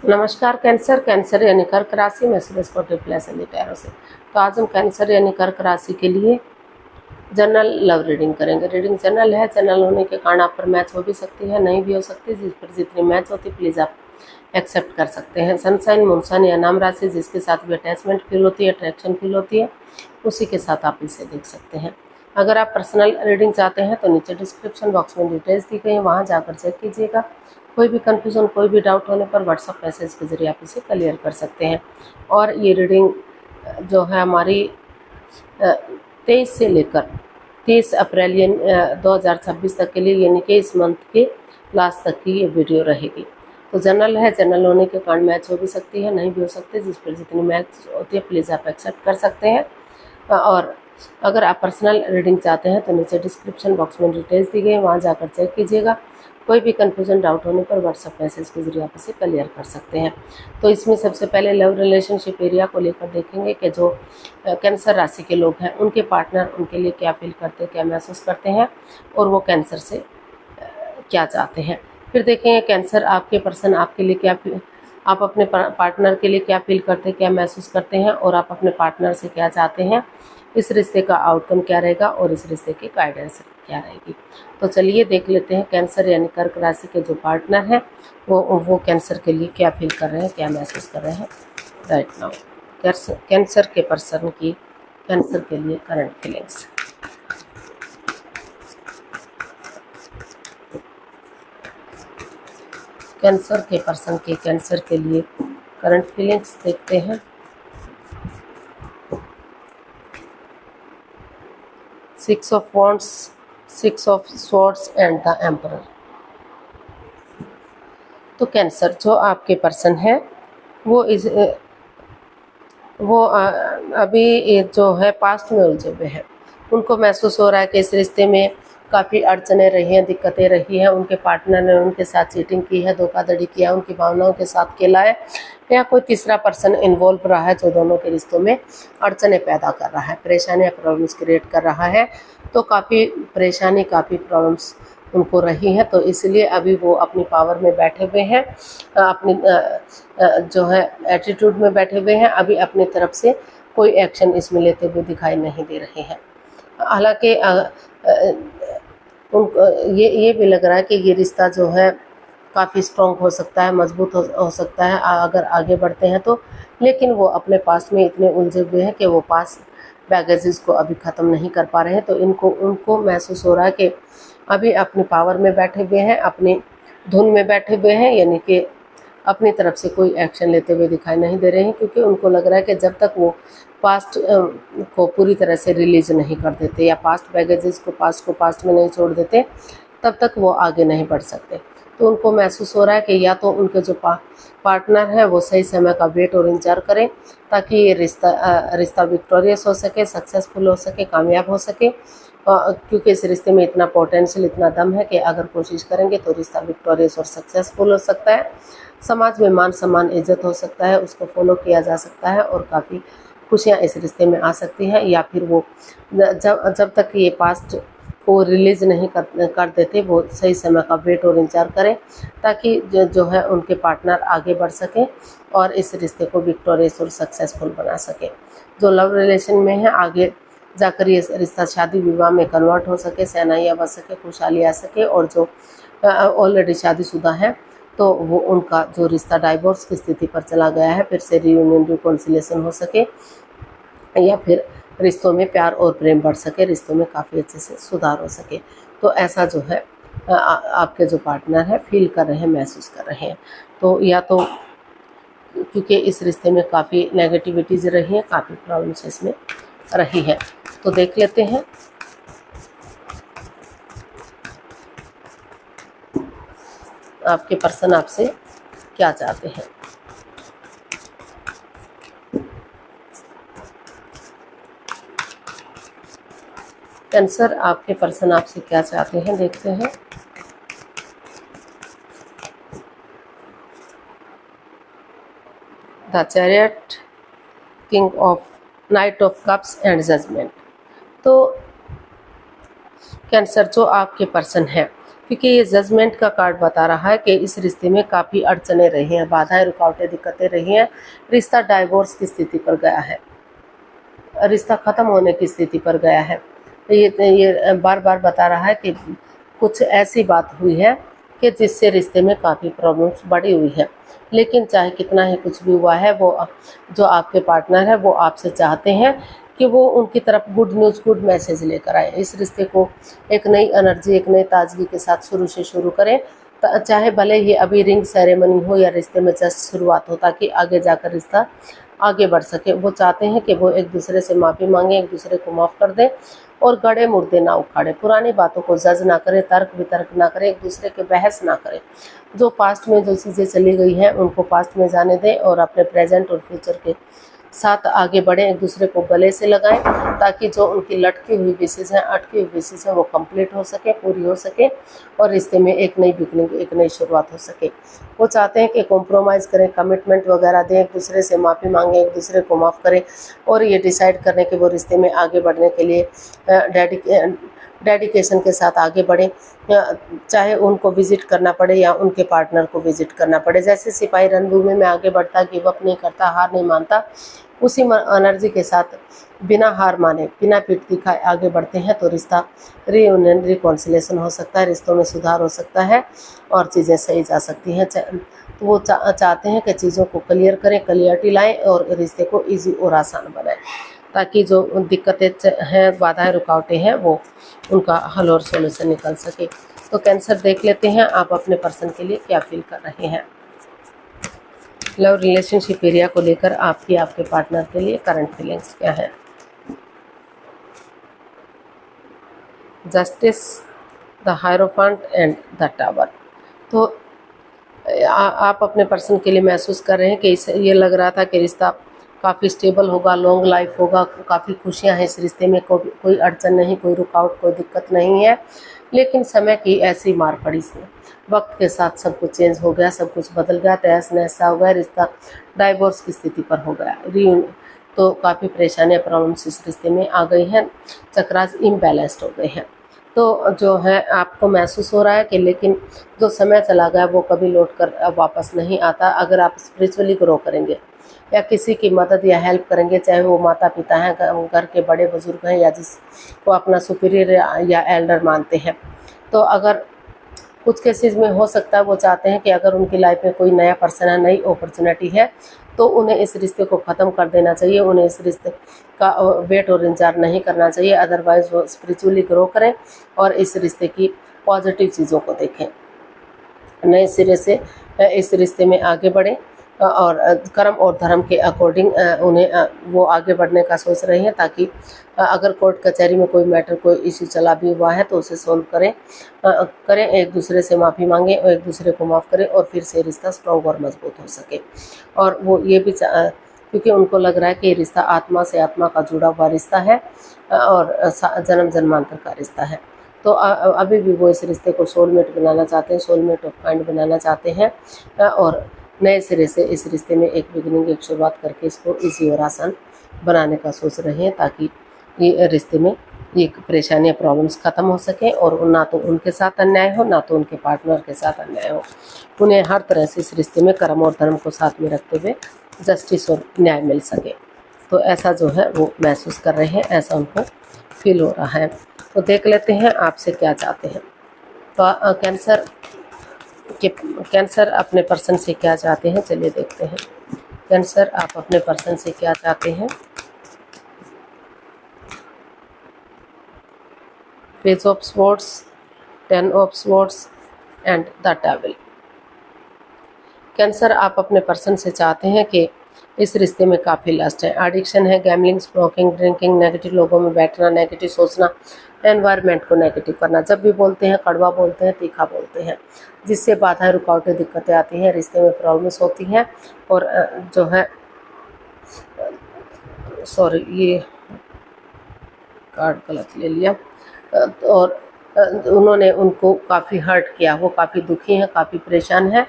नमस्कार cancer. Cancer यानी कर्क राशि में सुरेश कोटे प्लस टैरो से। तो आज हम कैंसर यानी कर्क राशि के लिए जनरल लव रीडिंग करेंगे। रीडिंग जनरल है। जनरल होने के कारण आप पर मैच हो भी सकती है, नहीं भी हो सकती। जिस पर जितनी मैच होती प्लीज़ आप एक्सेप्ट कर सकते हैं। सनसाइन मूनसाइन या नाम राशि जिसके साथ भी अटैचमेंट फील होती है, अट्रैक्शन फील होती है, उसी के साथ आप इसे देख सकते हैं। अगर आप पर्सनल रीडिंग चाहते हैं तो नीचे डिस्क्रिप्शन बॉक्स में डिटेल्स दी गई है, वहाँ जाकर चेक कीजिएगा। कोई भी कन्फ्यूज़न, कोई भी डाउट होने पर व्हाट्सएप मैसेज के जरिए आप इसे क्लियर कर सकते हैं। और ये रीडिंग जो है हमारी 23 से लेकर 30 अप्रैल 2026 तक के लिए, यानी कि इस मंथ के लास्ट तक की ये वीडियो रहेगी। तो जनरल है। जनरल होने के कारण मैच हो भी सकती है, नहीं भी हो सकती। जिस पर जितनी मैच होती है प्लीज़ आप एक्सेप्ट कर सकते हैं। और अगर आप पर्सनल रीडिंग चाहते हैं तो नीचे डिस्क्रिप्शन बॉक्स में डिटेल्स दी गई है, वहाँ जाकर चेक कीजिएगा। कोई भी कन्फ्यूजन, डाउट होने पर व्हाट्सएप मैसेज के जरिए आप इसे क्लियर कर सकते हैं। तो इसमें सबसे पहले लव रिलेशनशिप एरिया को लेकर देखेंगे कि जो कैंसर राशि के लोग हैं उनके पार्टनर उनके लिए क्या फील करते हैं, क्या महसूस करते हैं और वो कैंसर से क्या चाहते हैं। फिर देखेंगे कैंसर आपके पर्सन आपके लिए क्या आप अपने पार्टनर के लिए क्या फील करते हैं, क्या महसूस करते हैं और आप अपने पार्टनर से क्या चाहते हैं। इस रिश्ते का आउटकम क्या रहेगा और इस रिश्ते की गाइडेंस क्या रहेगी। तो चलिए देख लेते हैं कैंसर यानी कर्क राशि के जो पार्टनर हैं वो कैंसर के लिए क्या फील कर रहे हैं, क्या महसूस कर रहे हैं राइट नाउ। कैंसर के पर्सन की कैंसर के लिए करंट फीलिंग्स। कैंसर के पर्सन के कैंसर के लिए करंट फीलिंग्स देखते हैं। Six of wands, six of swords and the emperor. तो कैंसर जो आपके पर्सन है वो अभी जो है पास्ट में उलझे हुए हैं। उनको महसूस हो रहा है कि इस रिश्ते में काफ़ी अड़चनें रही हैं, दिक्कतें रही हैं। उनके पार्टनर ने उनके साथ चीटिंग की है, धोखाधड़ी किया, उनकी भावनाओं के साथ खेला है, या कोई तीसरा पर्सन इन्वॉल्व रहा है जो दोनों के रिश्तों में अड़चनें पैदा कर रहा है, परेशानियाँ, प्रॉब्लम्स क्रिएट कर रहा है। तो काफ़ी परेशानी, काफ़ी प्रॉब्लम्स उनको रही हैं। तो इसलिए अभी वो अपनी पावर में बैठे हुए हैं, अपनी जो है एटीट्यूड में बैठे हुए हैं। अभी अपनी तरफ से कोई एक्शन इसमें लेते हुए दिखाई नहीं दे रहे हैं। हालांकि उनको ये भी लग रहा है कि ये रिश्ता जो है काफ़ी स्ट्रॉन्ग हो सकता है, मजबूत हो सकता है अगर आगे बढ़ते हैं तो। लेकिन वो अपने पास में इतने उलझे हुए हैं कि वो पास बैगेजेस को अभी ख़त्म नहीं कर पा रहे हैं। तो उनको महसूस हो रहा है कि अभी अपनी पावर में बैठे हुए हैं, अपनी धुन में बैठे हुए हैं, यानी कि अपनी तरफ से कोई एक्शन लेते हुए दिखाई नहीं दे रहे हैं। क्योंकि उनको लग रहा है कि जब तक वो पास्ट को पूरी तरह से रिलीज नहीं कर देते या पास्ट बैगेजेस को पास्ट में नहीं छोड़ देते, तब तक वो आगे नहीं बढ़ सकते। तो उनको महसूस हो रहा है कि या तो उनके जो पार्टनर है वो सही समय का वेट और इंतजार करें ताकि ये रिश्ता विक्टोरियस हो सके, सक्सेसफुल हो सके, कामयाब हो सके। क्योंकि इस रिश्ते में इतना पोटेंशियल, इतना दम है कि अगर कोशिश करेंगे तो रिश्ता विक्टोरियस और सक्सेसफुल हो सकता है। समाज में मान सम्मान, इज्जत हो सकता है, उसको फॉलो किया जा सकता है और काफ़ी खुशियाँ इस रिश्ते में आ सकती हैं। या फिर वो जब तक ये पास्ट को रिलीज नहीं कर देते, वो सही समय का वेट और इंतजार करें ताकि जो है उनके पार्टनर आगे बढ़ सकें और इस रिश्ते को विक्टोरियस और सक्सेसफुल बना सके। जो लव रिलेशन में है आगे जाकर ये रिश्ता शादी विवाह में कन्वर्ट हो सके, सहनाइयाँ बच सके, खुशहाली आ सके। और जो ऑलरेडी शादीशुदा है तो वो उनका जो रिश्ता डाइवोर्स की स्थिति पर चला गया है फिर से रियूनियन, रिकॉन्सिलेशन हो सके, या फिर रिश्तों में प्यार और प्रेम बढ़ सके, रिश्तों में काफ़ी अच्छे से सुधार हो सके। तो ऐसा जो है आपके जो पार्टनर है फील कर रहे हैं, महसूस कर रहे हैं। तो या तो क्योंकि इस रिश्ते में काफ़ी नेगेटिविटीज रही हैं, काफ़ी प्रॉब्लम्स इसमें रही हैं। तो देख लेते हैं आपके पर्सन आपसे क्या चाहते हैं। कैंसर आपके पर्सन आपसे क्या चाहते हैं, देखते हैं। The chariot, king of, knight of cups and judgement. तो कैंसर जो आपके पर्सन है क्योंकि ये जजमेंट का कार्ड बता रहा है कि इस रिश्ते में काफ़ी अड़चने रही हैं, बाधाएं, रुकावटें, दिक्कतें रही हैं। रिश्ता डाइवोर्स की स्थिति पर गया है, रिश्ता ख़त्म होने की स्थिति पर गया है। ये बार बार बता रहा है कि कुछ ऐसी बात हुई है कि जिससे रिश्ते में काफ़ी प्रॉब्लम्स बढ़ी हुई है। लेकिन चाहे कितना ही कुछ भी हुआ है, वो जो आपके पार्टनर है वो आपसे चाहते हैं कि वो उनकी तरफ गुड न्यूज़, गुड मैसेज लेकर आए। इस रिश्ते को एक नई एनर्जी, एक नई ताजगी के साथ शुरू से शुरू करें। चाहे भले ही अभी रिंग सेरेमनी हो या रिश्ते में जस्ट शुरुआत हो, ताकि आगे जाकर रिश्ता आगे बढ़ सके। वो चाहते हैं कि वो एक दूसरे से माफ़ी मांगें, एक दूसरे को माफ़ कर दें और गड़े मुर्दे ना उखाड़े, पुरानी बातों को जज ना करें, तर्क वितर्क ना करें, एक दूसरे के बहस ना करें। जो पास्ट में जो चीज़ें चली गई हैं उनको पास्ट में जाने दें और अपने प्रेजेंट और फ्यूचर के साथ आगे बढ़ें, एक दूसरे को गले से लगाएं, ताकि जो उनकी लटकी हुई विशेष हैं, अटकी हुई विशेष हैं, वो कंप्लीट हो सके, पूरी हो सके और रिश्ते में एक नई बिगनिंग, एक नई शुरुआत हो सके। वो चाहते हैं कि कॉम्प्रोमाइज़ करें, कमिटमेंट वगैरह दें, एक दूसरे से माफ़ी मांगें, एक दूसरे को माफ़ करें और ये डिसाइड करें कि वो रिश्ते में आगे बढ़ने के लिए डेडिकेशन के साथ आगे बढ़ें। चाहे उनको विज़िट करना पड़े या उनके पार्टनर को विज़िट करना पड़े। जैसे सिपाही रणभूमि में आगे बढ़ता, गिव अप नहीं करता, हार नहीं मानता, उसी एनर्जी के साथ बिना हार माने, बिना पीठ दिखाए आगे बढ़ते हैं तो रिश्ता रीयूनियन, रिकॉन्सिलेशन हो सकता है, रिश्तों में सुधार हो सकता है और चीज़ें सही जा सकती हैं। तो वो चाहते हैं कि चीज़ों को क्लियर करें, क्लियरिटी लाएं और रिश्ते को ईजी और आसान बनाएं, ताकि जो दिक्कतें हैं, बाधाएं, रुकावटें हैं, वो उनका हल और सॉल्यूशन निकल सके। तो कैंसर देख लेते हैं आप अपने पर्सन के लिए क्या फील कर रहे हैं। लव रिलेशनशिप एरिया को लेकर आपकी, आपके पार्टनर के लिए करंट फीलिंग्स क्या है। Justice, the hierophant and the tower. तो आप अपने पर्सन के लिए महसूस कर रहे हैं कि ये लग रहा था कि रिश्ता काफ़ी स्टेबल होगा, लॉन्ग लाइफ होगा, काफ़ी खुशियां हैं इस रिश्ते में, कोई अड़चन नहीं, कोई रुकावट, कोई दिक्कत नहीं है। लेकिन समय की ऐसी मार पड़ी से वक्त के साथ सब कुछ चेंज हो गया, सब कुछ बदल गया, तहस नहस हो गया, रिश्ता डाइवोर्स की स्थिति पर हो गया, रीयूनियन। तो काफ़ी परेशानियाँ, प्रॉब्लम्स इस रिश्ते में आ गई हैं, चक्रास इम्बैलेंस्ड हो गए हैं। तो जो है आपको महसूस हो रहा है कि लेकिन जो समय चला गया वो कभी लौट कर वापस नहीं आता। अगर आप स्पिरिचुअली ग्रो करेंगे या किसी की मदद या हेल्प करेंगे, चाहे वो माता पिता हैं, घर के बड़े बुजुर्ग हैं या जिसको अपना सुपीरियर या एल्डर मानते हैं, तो अगर कुछ केसेस में हो सकता है वो चाहते हैं कि अगर उनकी लाइफ में कोई नया पर्सन है, नई अपॉर्चुनिटी है, तो उन्हें इस रिश्ते को ख़त्म कर देना चाहिए, उन्हें इस रिश्ते का वेट और इंतजार नहीं करना चाहिए। अदरवाइज़ वो स्पिरिचुअली ग्रो करें और इस रिश्ते की पॉजिटिव चीज़ों को देखें, नए सिरे से इस रिश्ते में आगे बढ़ें और कर्म और धर्म के अकॉर्डिंग उन्हें वो आगे बढ़ने का सोच रहे हैं, ताकि अगर कोर्ट कचहरी में कोई मैटर, कोई इशू चला भी हुआ है तो उसे सोल्व करें, एक दूसरे से माफ़ी मांगें और एक दूसरे को माफ़ करें और फिर से रिश्ता स्ट्रॉन्ग और मजबूत हो सके। और वो ये भी क्योंकि उनको लग रहा है कि ये रिश्ता आत्मा से आत्मा का जुड़ा हुआ रिश्ता है और जन्म जन्मांतर का रिश्ता है। तो अभी भी वो इस रिश्ते को सोलमेट बनाना चाहते हैं, सोलमेट ऑफ काइंड बनाना चाहते हैं और नए सिरे से इस रिश्ते में एक बिगिनिंग, एक शुरुआत करके इसको इजी और आसान बनाने का सोच रहे हैं, ताकि ये रिश्ते में ये परेशानियाँ, प्रॉब्लम्स ख़त्म हो सकें और ना तो उनके साथ अन्याय हो, ना तो उनके पार्टनर के साथ अन्याय हो। उन्हें हर तरह से इस रिश्ते में कर्म और धर्म को साथ में रखते हुए जस्टिस और न्याय मिल सके। तो ऐसा जो है वो महसूस कर रहे हैं, ऐसा उनको फील हो रहा है। तो देख लेते हैं आपसे क्या चाहते हैं। तो कैंसर अपने पर्सन से क्या चाहते हैं, चलिए देखते हैं। कैंसर, आप अपने पर्सन से क्या चाहते हैं। Page of swords, 10 of swords and the devil. Cancer, आप अपने पर्सन से चाहते हैं कि इस रिश्ते में काफ़ी लस्ट है, एडिक्शन है, गैमलिंग, स्मोकिंग, ड्रिंकिंग, नेगेटिव लोगों में बैठना, नेगेटिव सोचना, एनवायरनमेंट को नेगेटिव करना, जब भी बोलते हैं कड़वा बोलते हैं, तीखा बोलते हैं, जिससे बाधाएं, रुकावटें, दिक्कतें आती हैं, रिश्ते में प्रॉब्लम्स होती हैं। और जो है सॉरी, ये कार्ड गलत ले लिया। और उन्होंने उनको काफ़ी हर्ट किया, वो काफ़ी दुखी हैं, काफ़ी परेशान हैं,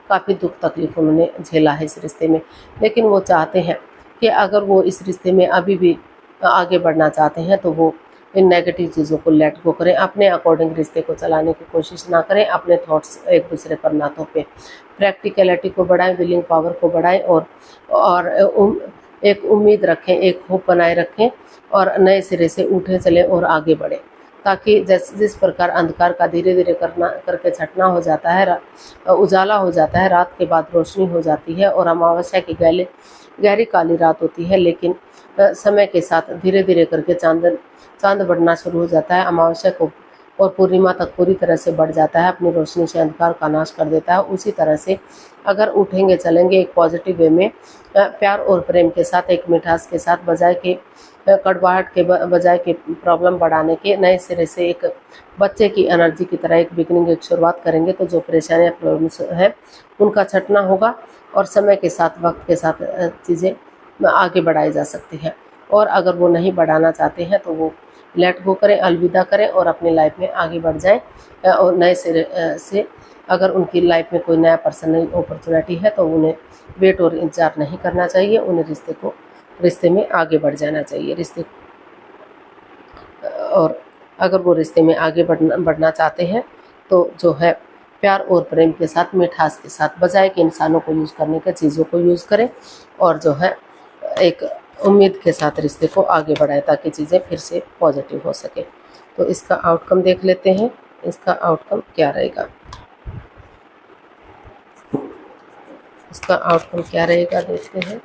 काफ़ी दुख तकलीफ उन्होंने झेला है इस रिश्ते में। लेकिन वो चाहते हैं कि अगर वो इस रिश्ते में अभी भी आगे बढ़ना चाहते हैं तो वो इन नेगेटिव चीज़ों को लेट गो करें, अपने अकॉर्डिंग रिश्ते को चलाने की कोशिश ना करें, अपने थॉट्स एक दूसरे पर ना थोपें। प्रैक्टिकलिटी को बढ़ाएं, विलिंग पावर को बढ़ाएं और एक उम्मीद रखें, एक होप बनाए रखें और नए सिरे से उठे चलें और आगे बढ़ें, ताकि जिस प्रकार अंधकार का धीरे धीरे करके छटना हो जाता है, उजाला हो जाता है, रात के बाद रोशनी हो जाती है और अमावस्या की गहरी काली रात होती है, लेकिन समय के साथ धीरे धीरे करके चांद बढ़ना शुरू हो जाता है, अमावस्या को और पूर्णिमा तक पूरी तरह से बढ़ जाता है, अपनी रोशनी से अंधकार का नाश कर देता है। उसी तरह से अगर उठेंगे चलेंगे एक पॉजिटिव वे में, प्यार और प्रेम के साथ, एक मिठास के साथ, बजाय के कड़वाहट के बजाय के प्रॉब्लम बढ़ाने के, नए सिरे से एक बच्चे की एनर्जी की तरह एक बिगनिंग, एक शुरुआत करेंगे तो जो परेशानियाँ प्रॉब्लम्स हैं उनका छटना होगा और समय के साथ, वक्त के साथ चीज़ें आगे बढ़ाई जा सकती है। और अगर वो नहीं बढ़ाना चाहते हैं तो वो लेट गो करें, अलविदा करें और अपनी लाइफ में आगे बढ़ जाएं। और नए सिरे से अगर उनकी लाइफ में कोई नया पर्सन, नई अपॉर्चुनिटी है तो उन्हें वेट और इंतजार नहीं करना चाहिए, उन्हें रिश्ते में आगे बढ़ जाना चाहिए। और अगर वो रिश्ते में आगे बढ़ना चाहते हैं तो जो है प्यार और प्रेम के साथ, मिठास के साथ, बजाय कि इंसानों को यूज़ करने के चीज़ों को यूज़ करें और जो है एक उम्मीद के साथ रिश्ते को आगे बढ़ाएं ताकि चीज़ें फिर से पॉजिटिव हो सके। तो इसका आउटकम देख लेते हैं, इसका आउटकम क्या रहेगा। इसका आउटकम क्या रहेगा देखते हैं।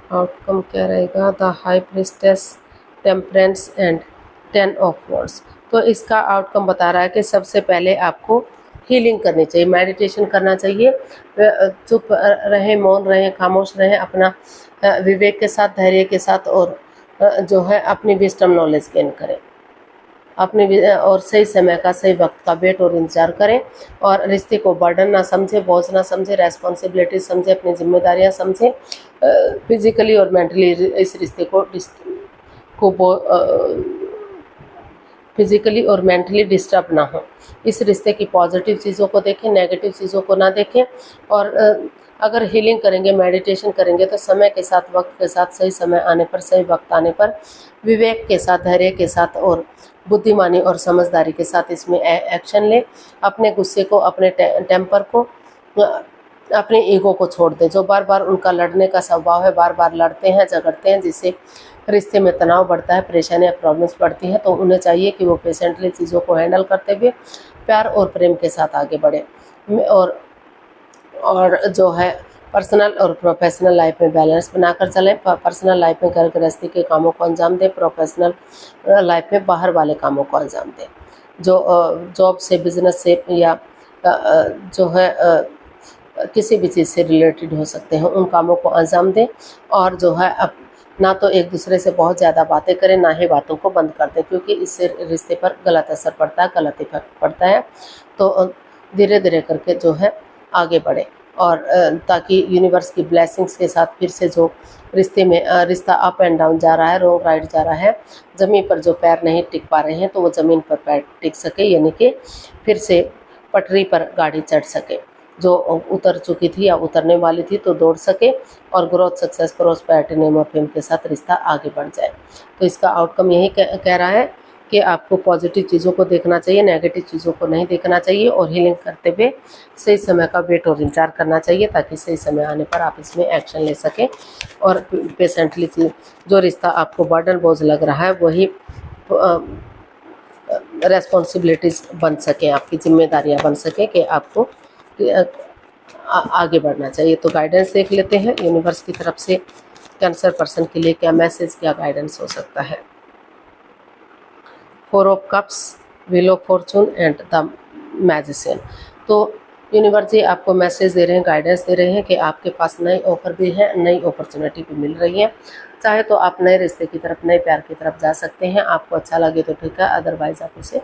आउटकम क्या रहेगा, the high priestess, temperance and 10 of wands. तो इसका आउटकम बता रहा है कि सबसे पहले आपको हीलिंग करनी चाहिए, मेडिटेशन करना चाहिए, चुप रहें, मौन रहें, खामोश रहें, अपना विवेक के साथ, धैर्य के साथ और जो है अपनी विजडम नॉलेज गेन करें, और सही समय का, सही वक्त का वेट और इंतजार करें और रिश्ते को बर्डन ना समझे, बोझ ना समझे, रेस्पॉन्सिबिलिटी समझे, अपनी जिम्मेदारियां समझें, फिजिकली और मेंटली इस रिश्ते को फिजिकली और मेंटली डिस्टर्ब ना हो। इस रिश्ते की पॉजिटिव चीज़ों को देखें, नेगेटिव चीज़ों को ना देखें। और अगर हीलिंग करेंगे, मेडिटेशन करेंगे तो समय के साथ, वक्त के साथ, सही समय आने पर, सही वक्त आने पर विवेक के साथ, धैर्य के साथ और बुद्धिमानी और समझदारी के साथ इसमें एक्शन लें। अपने गुस्से को, अपने टेम्पर को, अपने ईगो को छोड़ दें। जो बार बार उनका लड़ने का स्वभाव है, बार बार लड़ते हैं, झगड़ते हैं, जिससे रिश्ते में तनाव बढ़ता है, परेशानियाँ, प्रॉब्लम्स बढ़ती हैं, तो उन्हें चाहिए कि वो पेशेंटली चीज़ों को हैंडल करते हुए प्यार और प्रेम के साथ आगे बढ़ें और जो है पर्सनल और प्रोफेशनल लाइफ में बैलेंस बनाकर चलें। पर्सनल लाइफ में घर गृहस्थी के कामों को अंजाम दें, प्रोफेशनल लाइफ में बाहर वाले कामों को अंजाम दें, जो जॉब से, बिजनेस से या जो है किसी भी चीज़ से रिलेटेड हो सकते हैं, उन कामों को अंजाम दें। और जो है अब ना तो एक दूसरे से बहुत ज़्यादा बातें करें, ना ही बातों को बंद कर दें, क्योंकि इससे रिश्ते पर गलत असर पड़ता है, गलत इफेक्ट पड़ता है। तो धीरे धीरे करके जो है आगे बढ़े और ताकि यूनिवर्स की ब्लेसिंग्स के साथ फिर से जो रिश्ते में रिश्ता अप एंड डाउन जा रहा है, रोंग राइट जा रहा है, ज़मीन पर जो पैर नहीं टिक पा रहे हैं तो वो ज़मीन पर पैर टिक सके, यानी कि फिर से पटरी पर गाड़ी चढ़ सके, जो उतर चुकी थी या उतरने वाली थी तो दौड़ सके और ग्रोथ, सक्सेस, प्रॉस्पेरिटी, नेम और फेम के साथ रिश्ता आगे बढ़ जाए। तो इसका आउटकम यही कह रहा है कि आपको पॉजिटिव चीज़ों को देखना चाहिए, नेगेटिव चीज़ों को नहीं देखना चाहिए और हीलिंग करते हुए सही समय का वेट और इंतजार करना चाहिए ताकि सही समय आने पर आप इसमें एक्शन ले सकें और पेशेंटली जो रिश्ता आपको बर्डन बोझ लग रहा है वही रेस्पॉन्सिबिलिटीज़ बन सकें, आपकी जिम्मेदारियां बन सकें कि आपको आगे बढ़ना चाहिए। तो गाइडेंस देख लेते हैं यूनिवर्स की तरफ से कैंसर पर्सन के लिए क्या मैसेज, क्या गाइडेंस हो सकता है। 4 of cups, wheel of Fortune and the magician. तो यूनिवर्स जी आपको मैसेज दे रहे हैं, गाइडेंस दे रहे हैं कि आपके पास नई ऑफर भी है, नई अपॉर्चुनिटी भी मिल रही है। चाहे तो आप नए रिश्ते की तरफ, नए प्यार की तरफ जा सकते हैं। आपको अच्छा लगे तो ठीक है, अदरवाइज आप उसे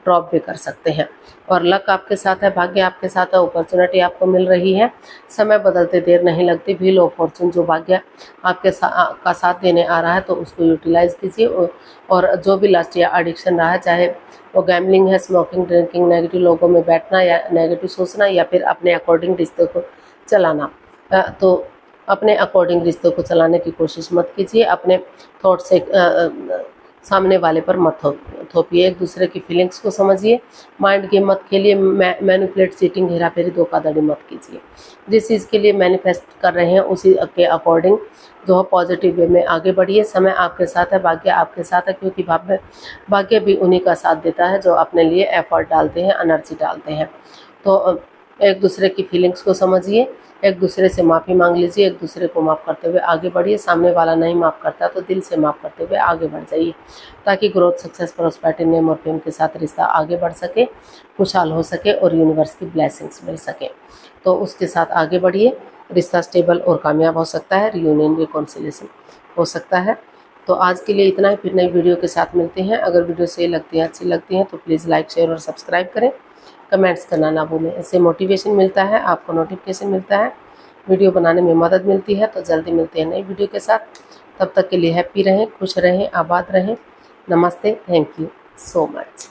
ड्रॉप भी कर सकते हैं। और लक आपके साथ है, भाग्य आपके साथ है, अपॉर्चुनिटी आपको मिल रही है। समय बदलते देर नहीं लगती। व्हील ऑफ फॉर्चून जो भाग्य आपके का साथ देने आ रहा है, तो उसको यूटिलाइज कीजिए। और जो भी लस्ट या एडिक्शन रहा है, चाहे वो गैम्बलिंग है, स्मोकिंग, ड्रिंकिंग, नेगेटिव लोगों में बैठना या नेगेटिव सोचना, या फिर अपने अकॉर्डिंग रिश्ते को चलाना, तो अपने अकॉर्डिंग रिश्तों को चलाने की कोशिश मत कीजिए। अपने थॉट से सामने वाले पर मत थोपिए। एक दूसरे की फीलिंग्स को समझिए। माइंड गेम मत खेलिए। मैनिपुलेट, चीटिंग, हेराफेरी, धोखाधड़ी मत कीजिए। जिस चीज़ के लिए मैनिफेस्ट कर रहे हैं उसी के अकॉर्डिंग जो है पॉजिटिव वे में आगे बढ़िए। समय आपके साथ है, भाग्य आपके साथ है, क्योंकि भाग्य भी उन्हीं का साथ देता है जो अपने लिए एफर्ट डालते हैं, एनर्जी डालते हैं। तो एक दूसरे की फीलिंग्स को समझिए, एक दूसरे से माफ़ी मांग लीजिए, एक दूसरे को माफ़ करते हुए आगे बढ़िए। सामने वाला नहीं माफ़ करता तो दिल से माफ़ करते हुए आगे बढ़ जाइए, ताकि ग्रोथ, सक्सेस, प्रॉस्पेरिटी, नेम और फेम के साथ रिश्ता आगे बढ़ सके, खुशहाल हो सके और यूनिवर्स की ब्लेसिंग्स मिल सके। तो उसके साथ आगे बढ़िए। रिश्ता स्टेबल और कामयाब हो सकता है, रियूनियन, रिकॉन्सिलिएशन हो सकता है। तो आज के लिए इतना ही, फिर नई वीडियो के साथ मिलते हैं। अगर वीडियो सही लगती है, अच्छी लगती है, तो प्लीज़ लाइक, शेयर और सब्सक्राइब करें। कमेंट्स करना ना भूलें। इससे मोटिवेशन मिलता है, आपको नोटिफिकेशन मिलता है, वीडियो बनाने में मदद मिलती है। तो जल्दी मिलते हैं नई वीडियो के साथ। तब तक के लिए हैप्पी रहें, खुश रहें, आबाद रहें। नमस्ते, थैंक यू सो मच।